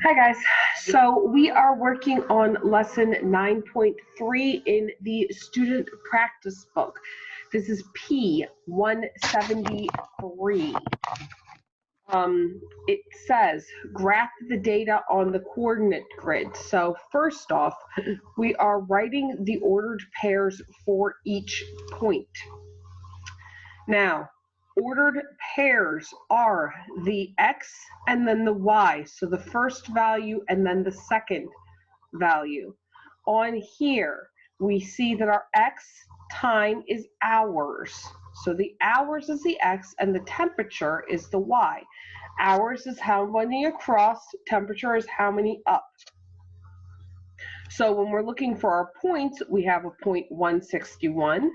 Hi guys, so we are working on lesson 9.3 in the student practice book. This is P173. It says graph the data on the coordinate grid. So first off, we are writing the ordered pairs for each point. Now, ordered pairs are the x and then the y, so the first value and then the second value. On here, we see that our x time is hours. So the hours is the x and the temperature is the y. Hours is how many across, temperature is how many up. So when we're looking for our points, we have a point 161,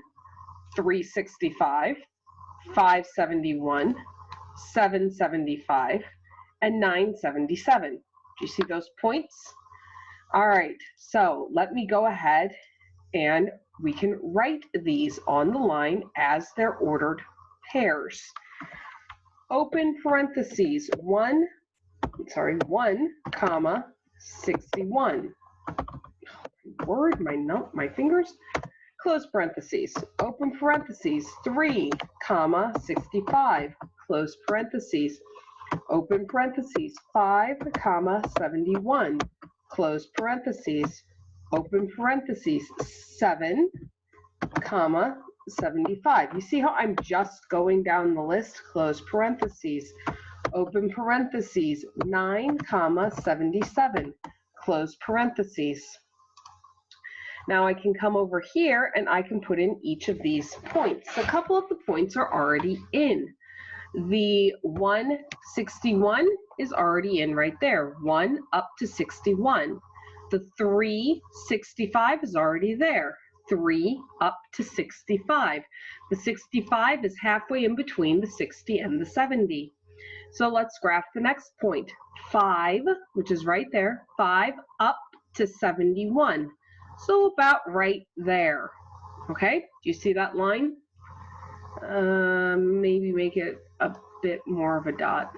365, 571, 775, and 977. Do you see those points? All right, so let me go ahead and we can write these on the line as they're ordered pairs. Open parentheses, 1, comma, 61. Word, my fingers. Close parentheses, open parentheses, 3, comma, 65, close parentheses, open parentheses, 5, comma, 71, close parentheses, open parentheses, 7, comma, 75. You see how I'm just going down the list? Close parentheses, open parentheses, 9, comma, 77, close parentheses. Now I can come over here and I can put in each of these points. A couple of the points are already in. The 161 is already in right there, 1 up to 61. The 365 is already there, 3 up to 65. The 65 is halfway in between the 60 and the 70. So let's graph the next point, 5, which is right there, 5 up to 71. So about right there, okay? Do you see that line? Maybe make it a bit more of a dot.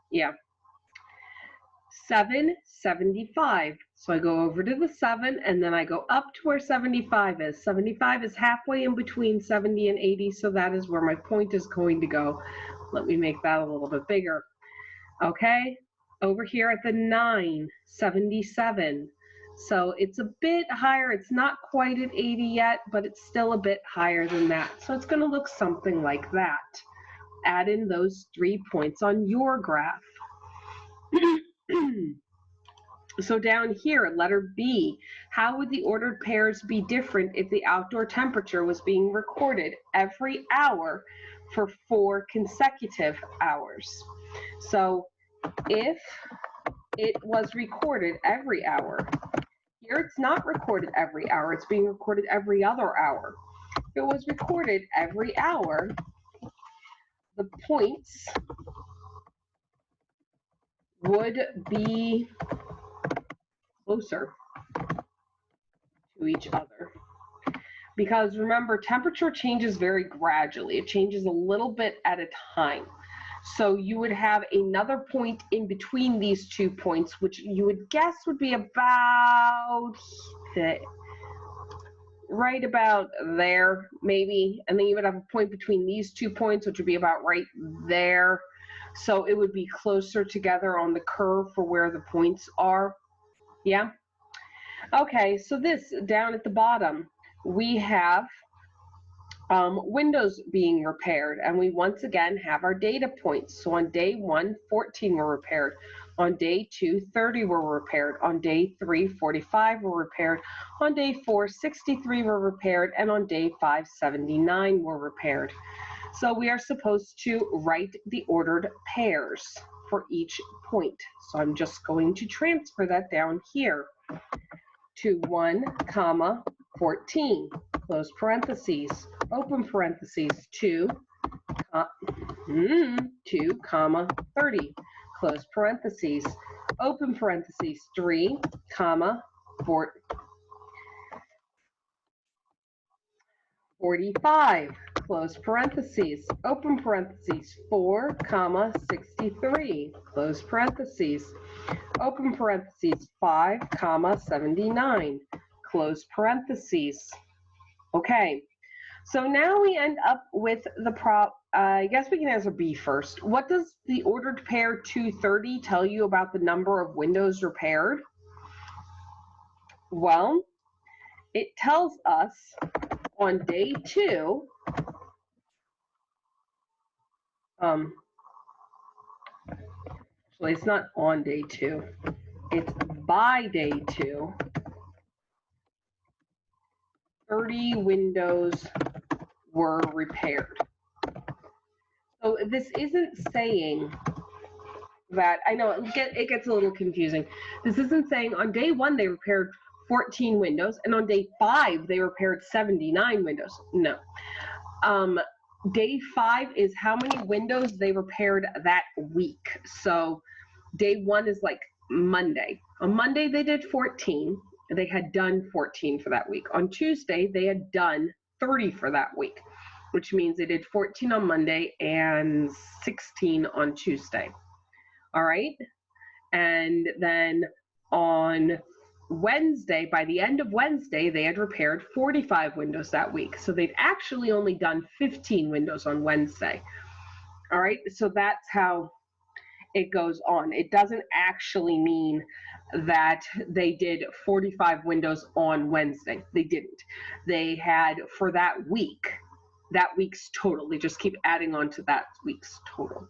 Yeah. 775. So I go over to the 7 and then I go up to where 75 is. 75 is halfway in between 70 and 80, so that is where my point is going to go. Let me make that a little bit bigger. Okay, over here at the 9, 77. So it's a bit higher. It's not quite at 80 yet, but it's still a bit higher than that. So it's going to look something like that. Add in those 3 points on your graph. So down here, letter B, how would the ordered pairs be different if the outdoor temperature was being recorded every hour for 4 consecutive hours? So if it was recorded every hour, here it's not recorded every hour, it's being recorded every other hour. If it was recorded every hour, the points would be closer to each other. Because remember, temperature changes very gradually. It changes a little bit at a time. So you would have another point in between these 2 points, which you would guess would be about right about there, maybe. And then you would have a point between these 2 points, which would be about right there. So it would be closer together on the curve for where the points are. Yeah? Okay, so this down at the bottom, we have windows being repaired, and we once again have our data points. So on day 1, 14 were repaired. On day 2, 30 were repaired. On day 3, 45 were repaired. On day 4, 63 were repaired. And on day 5, 79 were repaired. So we are supposed to write the ordered pairs for each point. So I'm just going to transfer that down here to 1, comma, 14, close parentheses, open parentheses, 2, comma, 30, close parentheses, open parentheses, 3, comma, 45, close parentheses, open parentheses, 4, comma, 63, close parentheses, open parentheses, 5, comma, 79, close parentheses. Okay, so now we end up with the I guess we can answer B first. What does the ordered pair 230 tell you about the number of windows repaired? Well, it tells us on day 2, actually it's not on day 2, it's by day 2, 30 windows were repaired. So this isn't saying that, I know it gets a little confusing. This isn't saying on day 1 they repaired 14 windows and on day 5 they repaired 79 windows. No. Day 5 is how many windows they repaired that week. So day 1 is like Monday. On Monday they did 14. They had done 14 for that week. On Tuesday they had done 30 for that week, which means they did 14 on Monday and 16 on Tuesday. All right. And then on Wednesday, by the end of Wednesday, they had repaired 45 windows that week. So they'd actually only done 15 windows on Wednesday. All right. So that's how it goes on. It doesn't actually mean that they did 45 windows on Wednesday. They didn't. They had for that week's total. They just keep adding on to that week's total.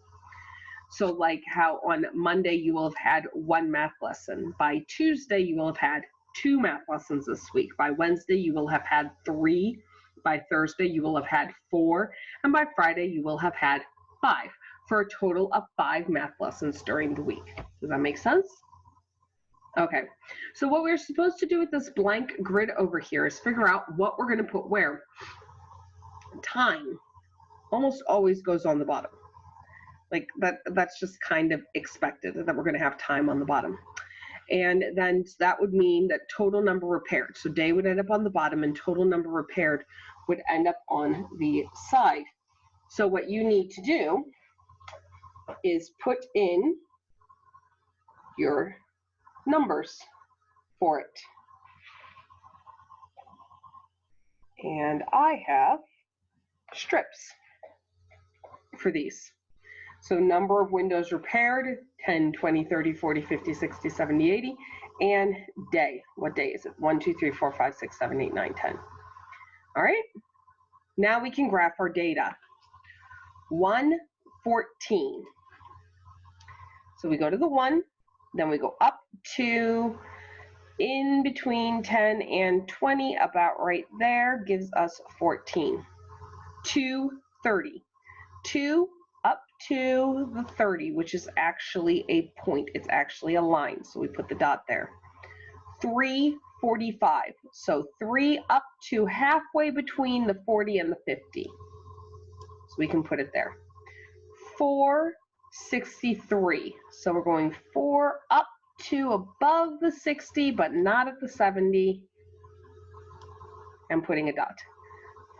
So like how on Monday you will have had 1 math lesson. By Tuesday you will have had 2 math lessons this week. By Wednesday you will have had 3. By Thursday you will have had 4. And by Friday you will have had 5, for a total of 5 math lessons during the week. Does that make sense? Okay, so what we're supposed to do with this blank grid over here is figure out what we're going to put where. Time almost always goes on the bottom. Like that's just kind of expected that we're going to have time on the bottom. And then that would mean that total number repaired. So day would end up on the bottom and total number repaired would end up on the side. So what you need to do is put in your numbers for it. And I have strips for these. So number of windows repaired, 10, 20, 30, 40, 50, 60, 70, 80, and day. What day is it? 1, 2, 3, 4, 5, 6, 7, 8, 9, 10. All right. Now we can graph our data. 114. So we go to the 1, then we go up to in between 10 and 20, about right there, gives us 14. 230. 2 up to the 30, which is actually a point. It's actually a line, so we put the dot there. 345. So 3 up to halfway between the 40 and the 50. So we can put it there. 463. So we're going 4 up to above the 60, but not at the 70, and putting a dot.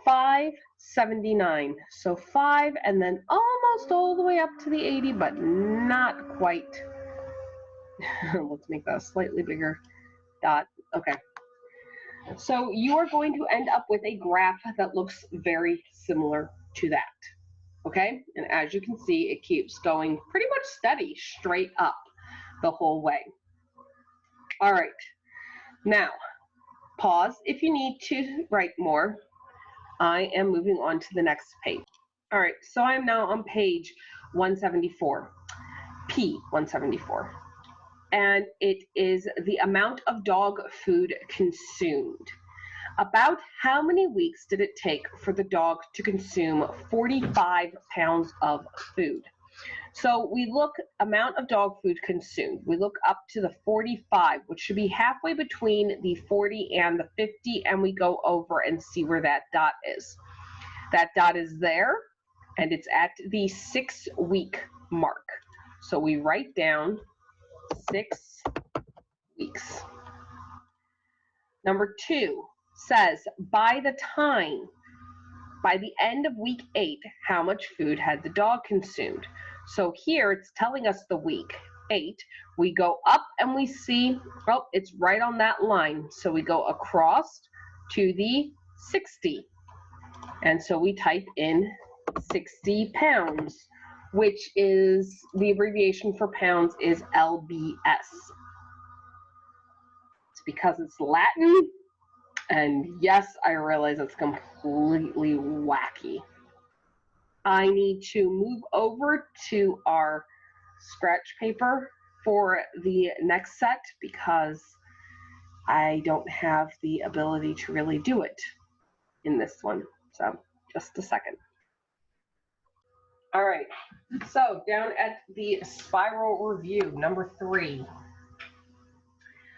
579. So 5 and then almost all the way up to the 80, but not quite. Let's make that a slightly bigger dot. Okay. So you are going to end up with a graph that looks very similar to that. Okay. And as you can see, it keeps going pretty much steady straight up the whole way. All right. Now, pause if you need to write more. I am moving on to the next page. All right, so I'm now on page 174, P174, and it is the amount of dog food consumed. About how many weeks did it take for the dog to consume 45 pounds of food? So we look amount of dog food consumed. We look up to the 45, which should be halfway between the 40 and the 50, and we go over and see where that dot is. That dot is there, and it's at the 6-week mark. So we write down 6 weeks. Number 2 says, by the time by the end of week 8, how much food had the dog consumed? So here it's telling us the week 8. We go up and we see, oh, it's right on that line. So we go across to the 60. And so we type in 60 pounds, which is the abbreviation for pounds is LBS. It's because it's Latin. And yes, I realize it's completely wacky. I need to move over to our scratch paper for the next set because I don't have the ability to really do it in this one. So just a second. All right, so down at the spiral review, number 3.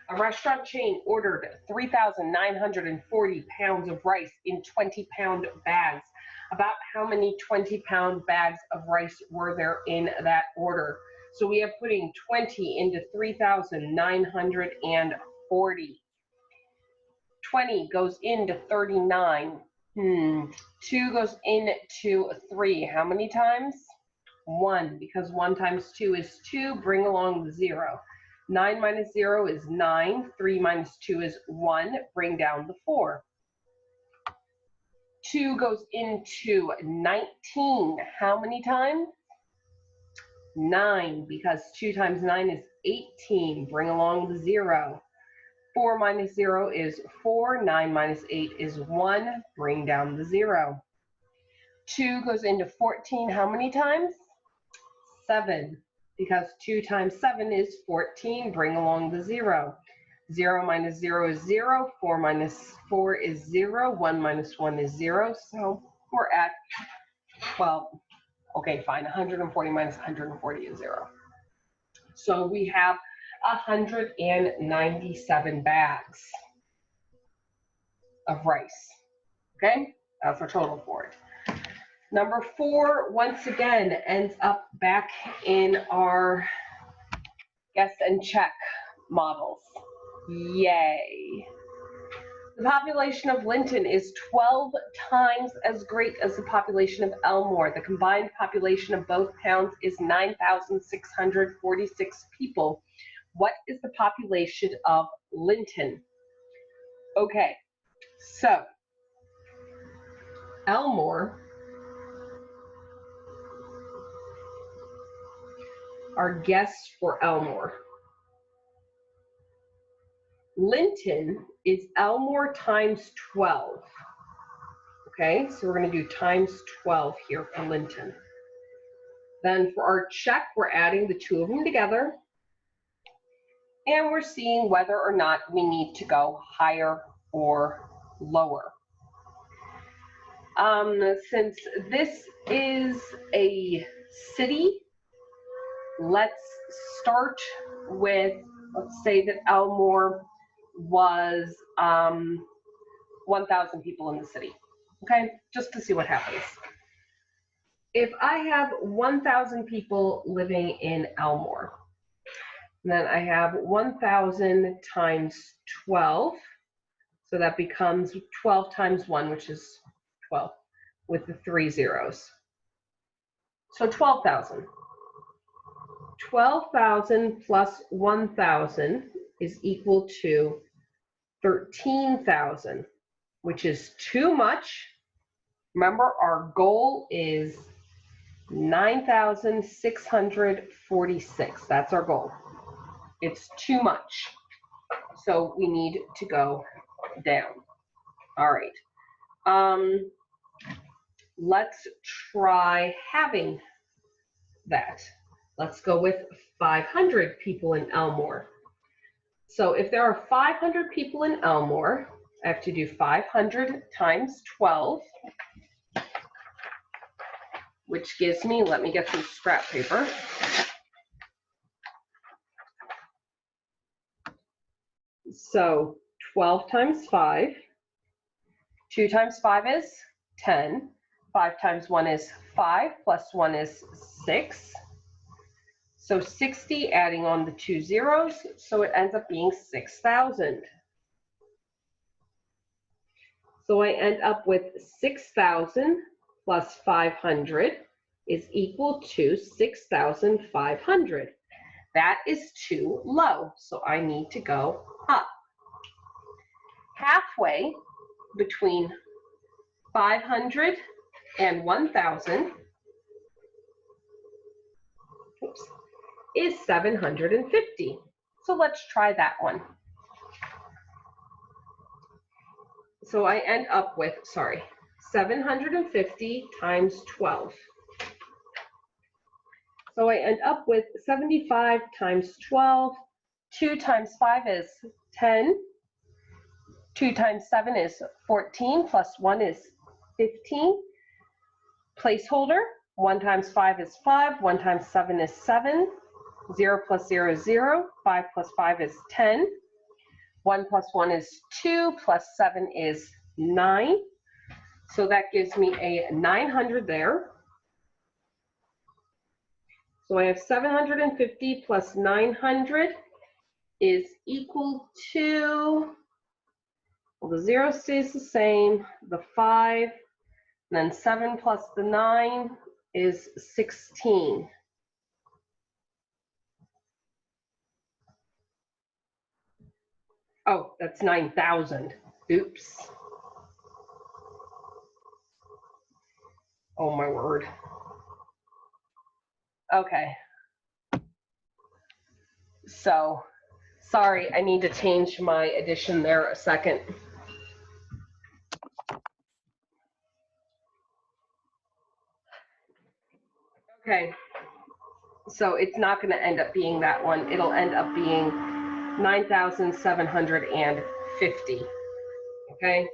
A restaurant chain ordered 3,940 pounds of rice in 20-pound bags. About how many 20-pound bags of rice were there in that order? So we are putting 20 into 3,940. 20 goes into 39. 2 goes into 3. How many times? 1, because 1 times 2 is 2. Bring along the 0. 9 minus 0 is 9. 3 minus 2 is 1. Bring down the 4. 2 goes into 19. How many times? 9, because 2 times 9 is 18. Bring along the 0. 4 minus 0 is 4. 9 minus 8 is 1. Bring down the 0. 2 goes into 14. How many times? 7. Because 2 times 7 is 14. Bring along the 0. 0 minus 0 is 0. 4 minus 4 is 0. 1 minus 1 is 0. So we're at, well, okay, fine. 140 minus 140 is 0. So we have 197 bags of rice. Okay, that's our total for it. Number 4, once again, ends up back in our guess and check models. Yay. The population of Linton is 12 times as great as the population of Elmore. The combined population of both towns is 9,646 people. What is the population of Linton? Okay, so Elmore, our guess for Elmore. Linton is Elmore times 12. Okay, so we're going to do times 12 here for Linton. Then for our check, we're adding the 2 of them together. And we're seeing whether or not we need to go higher or lower. Since this is a city, let's start with, let's say that Elmore was 1,000 people in the city, okay? Just to see what happens. If I have 1,000 people living in Elmore, then I have 1,000 times 12, so that becomes 12 times 1, which is 12, with the 3 zeros. So 12,000. 12,000 plus 1,000 is equal to 13,000, which is too much. Remember, our goal is 9,646. That's our goal. It's too much. So we need to go down. All right. Let's try having that. Let's go with 500 people in Elmore. So if there are 500 people in Elmore, I have to do 500 times 12, which gives me, let me get some scrap paper. So 12 times 5, 2 times 5 is 10, 5 times 1 is 5, plus 1 is 6. So 60, adding on the 2 zeros, so it ends up being 6,000. So I end up with 6,000 plus 500 is equal to 6,500. That is too low, so I need to go up. Halfway between 500 and 1,000 is 750. So let's try that one. So I end up with, 750 times 12. So I end up with 75 times 12. 2 times 5 is 10. 2 times 7 is 14, plus 1 is 15. Placeholder, 1 times 5 is 5, 1 times 7 is 7. 0 plus 0 is 0. 5 plus 5 is 10. 1 plus 1 is 2, plus 7 is 9. So that gives me a 900 there. So I have 750 plus 900 is equal to, well, the 0 stays the same, the 5, and then 7 plus the 9 is 16. Oh, that's 9,000. Oops. Oh, my word. Okay. So, sorry, I need to change my addition there a second. Okay. So it's not going to end up being that one. It'll end up being 9,750. Okay.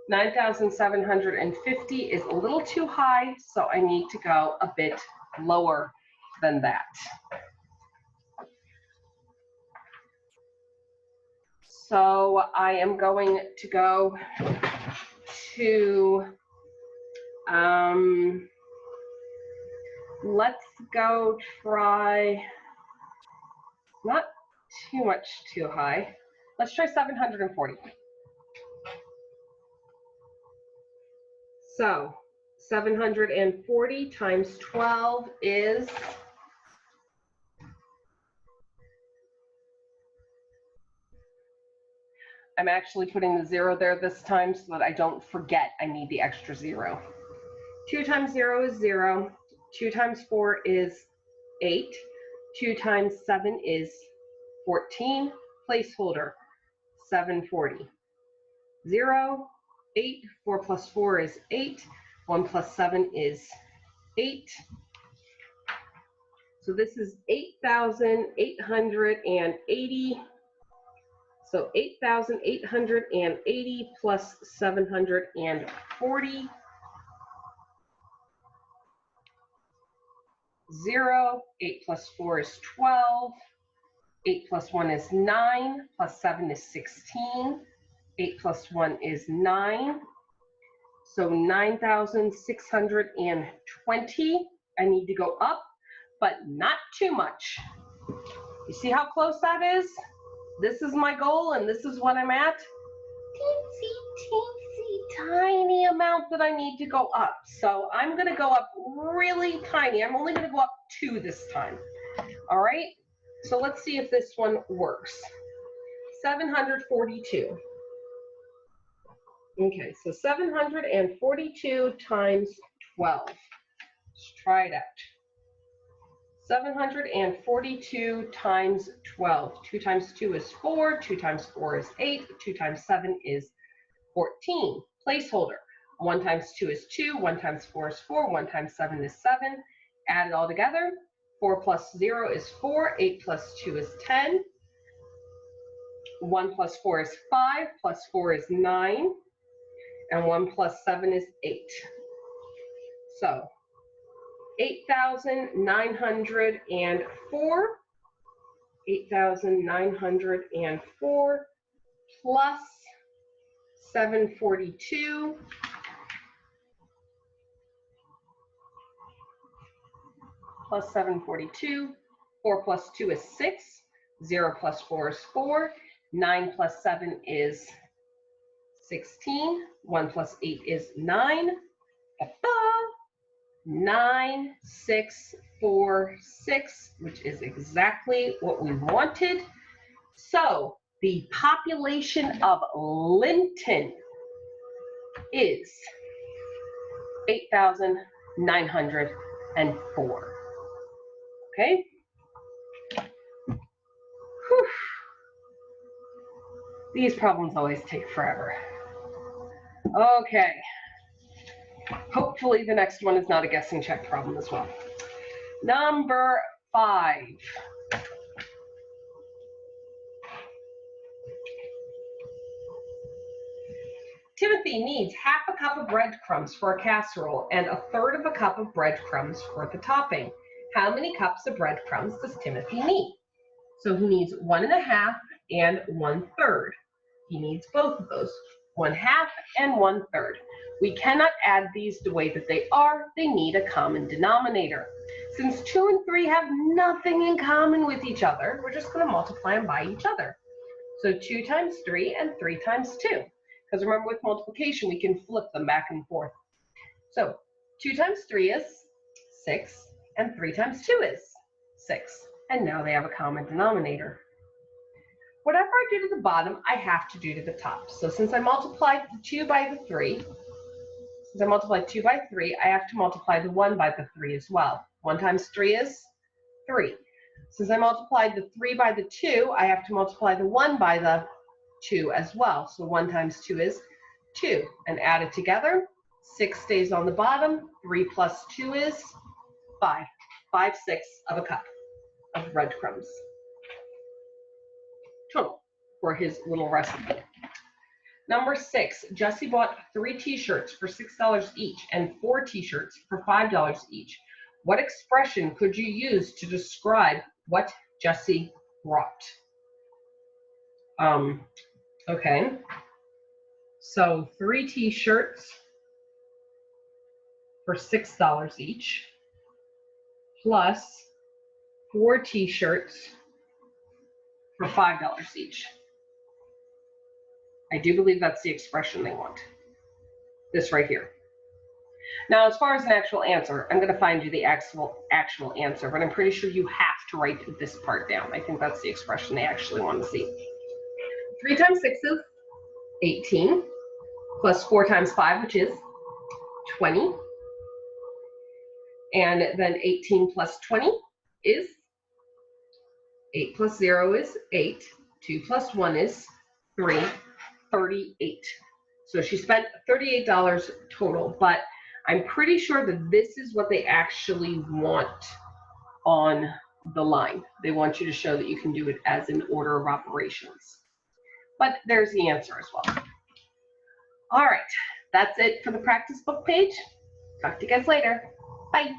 9,750 is a little too high, so I need to go a bit lower than that. So I am going to go to, let's go try, not too much too high. Let's try 740. So 740 times 12 is, I'm actually putting the 0 there this time so that I don't forget I need the extra 0. 2 times 0 is 0. 2 times 4 is 8. 2 times 7 is 14. Placeholder, 740. 0, 8, 4 plus 4 is 8. 1 plus 7 is 8. So this is 8,880. So 8,880 plus 740. 0, 8 plus 4 is 12. 8 plus 1 is 9, plus 7 is 16. 8 plus 1 is 9. So 9,620. I need to go up, but not too much. You see how close that is? This is my goal, and this is what I'm at. Teensy, teensy, tiny amount that I need to go up. So I'm going to go up really tiny. I'm only going to go up 2 this time. All right? So let's see if this one works. 742. Okay, so 742 times 12. Let's try it out. 742 times 12. 2 times 2 is 4. 2 times 4 is 8. 2 times 7 is 14. Placeholder. 1 times 2 is 2. 1 times 4 is 4. 1 times 7 is 7. Add it all together. 4 plus 0 is 4. 8 plus 2 is 10. 1 plus 4 is 5. Plus 4 is 9. And 1 plus 7 is 8. So 8,904. 8,904 plus 742 plus 742. 4 plus 2 is 6. 0 plus 4 is 4. 9 plus 7 is 16. 1 plus 8 is 9. 9, 6, 4, 6, which is exactly what we wanted. So the population of Linton is 8,904. Okay. Whew. These problems always take forever. Okay. Hopefully the next one is not a guessing check problem as well. Number 5. Timothy needs half a cup of breadcrumbs for a casserole and a third of a cup of breadcrumbs for the topping. How many cups of breadcrumbs does Timothy need? So he needs 1.5 and 1/3. He needs both of those, 1/2 and 1/3. We cannot add these the way that they are. They need a common denominator. Since 2 and 3 have nothing in common with each other, we're just going to multiply them by each other. So 2 times 3 and 3 times 2. Because remember, with multiplication, we can flip them back and forth. So 2 times 3 is 6, and 3 times 2 is 6. And now they have a common denominator. Whatever I do to the bottom, I have to do to the top. So since I multiplied the 2 by the 3, I have to multiply the 1 by the 3 as well. 1 times 3 is 3. Since I multiplied the 3 by the 2, I have to multiply the 1 by the 2 as well. So 1 times 2 is 2. And add it together, 6 stays on the bottom. 3 plus 2 is 5. 5/6 of a cup of breadcrumbs total for his little recipe. Number 6, Jesse bought 3 t-shirts for $6 each and 4 t-shirts for $5 each. What expression could you use to describe what Jesse brought? Okay. So 3 t-shirts for $6 each plus 4 t-shirts for $5 each. I do believe that's the expression they want. This right here. Now, as far as an actual answer, I'm going to find you the actual answer, but I'm pretty sure you have to write this part down. I think that's the expression they actually want to see. 3 times 6 is 18, plus 4 times 5, which is 20. And then 18 plus 20 is 8 plus 0 is 8. 2 plus 1 is 3. 38. So she spent $38 total, but I'm pretty sure that this is what they actually want on the line. They want you to show that you can do it as an order of operations. But there's the answer as well. All right, that's it for the practice book page. Talk to you guys later. Bye.